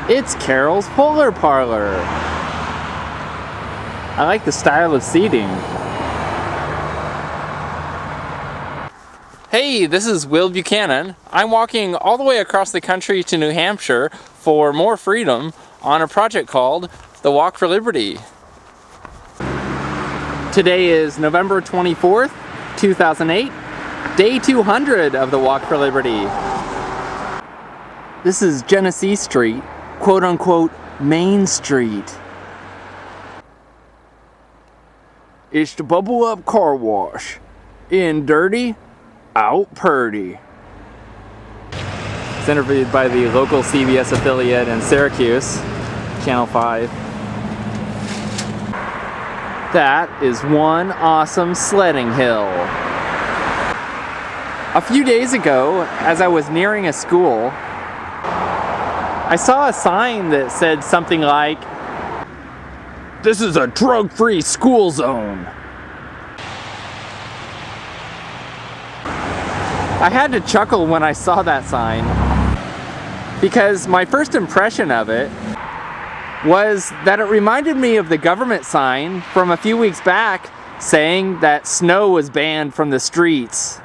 It's Carol's Polar Parlor. I like the style of seating. Hey, this is Will Buchanan. I'm walking all the way across the country to New Hampshire for more freedom on a project called the Walk for Liberty. Today is November 24th, 2008, day 200 of the Walk for Liberty. This is Genesee Street, quote-unquote Main Street. It's the Bubble Up Car Wash. In dirty, out purty. It's interviewed by the local CBS affiliate in Syracuse, Channel 5. That is one awesome sledding hill. A few days ago, as I was nearing a school, I saw a sign that said something like, "This is a drug-free school zone." I had to chuckle when I saw that sign, because my first impression of it was that it reminded me of the government sign from a few weeks back saying that snow was banned from the streets.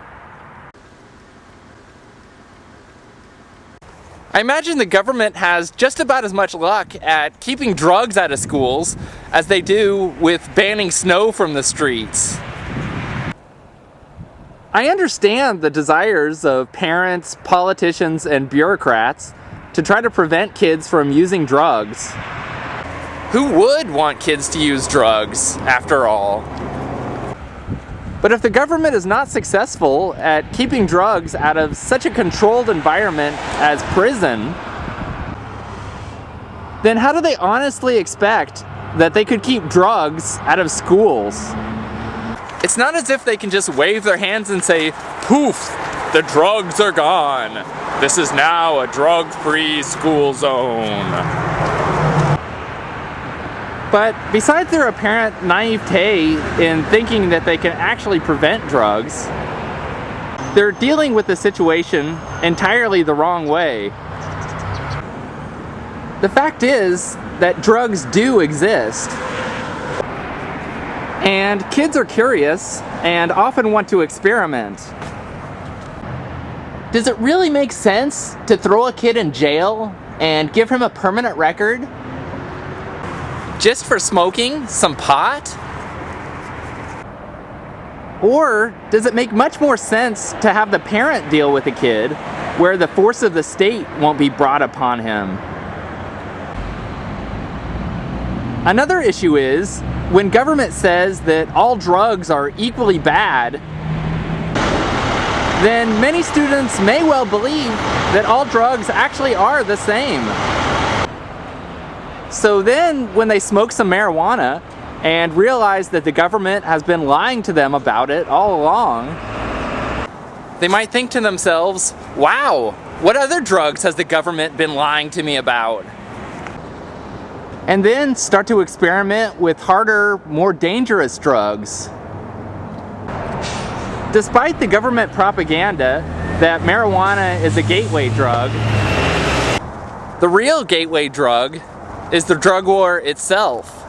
I imagine the government has just about as much luck at keeping drugs out of schools as they do with banning snow from the streets. I understand the desires of parents, politicians, and bureaucrats to try to prevent kids from using drugs. Who would want kids to use drugs, after all? But if the government is not successful at keeping drugs out of such a controlled environment as prison, then how do they honestly expect that they could keep drugs out of schools? It's not as if they can just wave their hands and say, "Poof, the drugs are gone. This is now a drug-free school zone." But besides their apparent naivete in thinking that they can actually prevent drugs, they're dealing with the situation entirely the wrong way. The fact is that drugs do exist. And kids are curious and often want to experiment. Does it really make sense to throw a kid in jail and give him a permanent record just for smoking some pot? Or does it make much more sense to have the parent deal with the kid where the force of the state won't be brought upon him? Another issue is when government says that all drugs are equally bad, then many students may well believe that all drugs actually are the same. So then when they smoke some marijuana and realize that the government has been lying to them about it all along, they might think to themselves, "Wow, what other drugs has the government been lying to me about?" And then start to experiment with harder, more dangerous drugs. Despite the government propaganda that marijuana is a gateway drug, the real gateway drug is the drug war itself.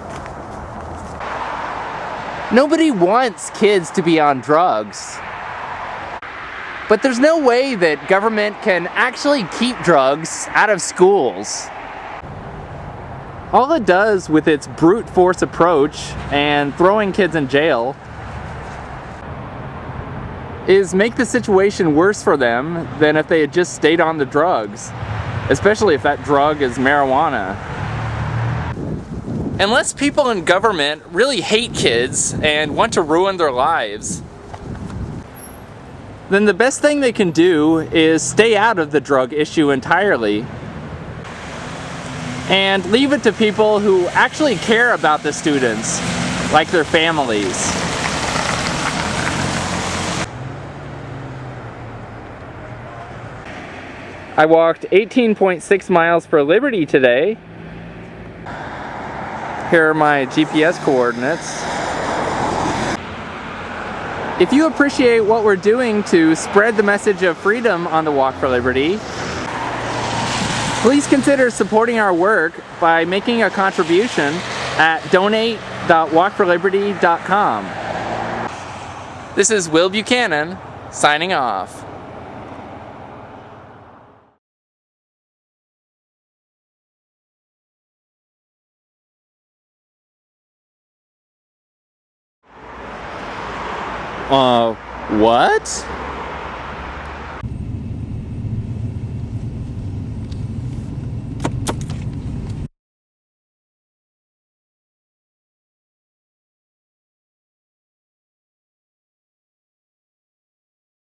Nobody wants kids to be on drugs. But there's no way that government can actually keep drugs out of schools. All it does with its brute force approach and throwing kids in jail is make the situation worse for them than if they had just stayed on the drugs, especially if that drug is marijuana. Unless people in government really hate kids and want to ruin their lives, then the best thing they can do is stay out of the drug issue entirely and leave it to people who actually care about the students, like their families. I walked 18.6 miles for Liberty today. Here are my GPS coordinates. If you appreciate what we're doing to spread the message of freedom on the Walk for Liberty, Please consider supporting our work by making a contribution at donate.walkforliberty.com. This is Will Buchanan, signing off. What?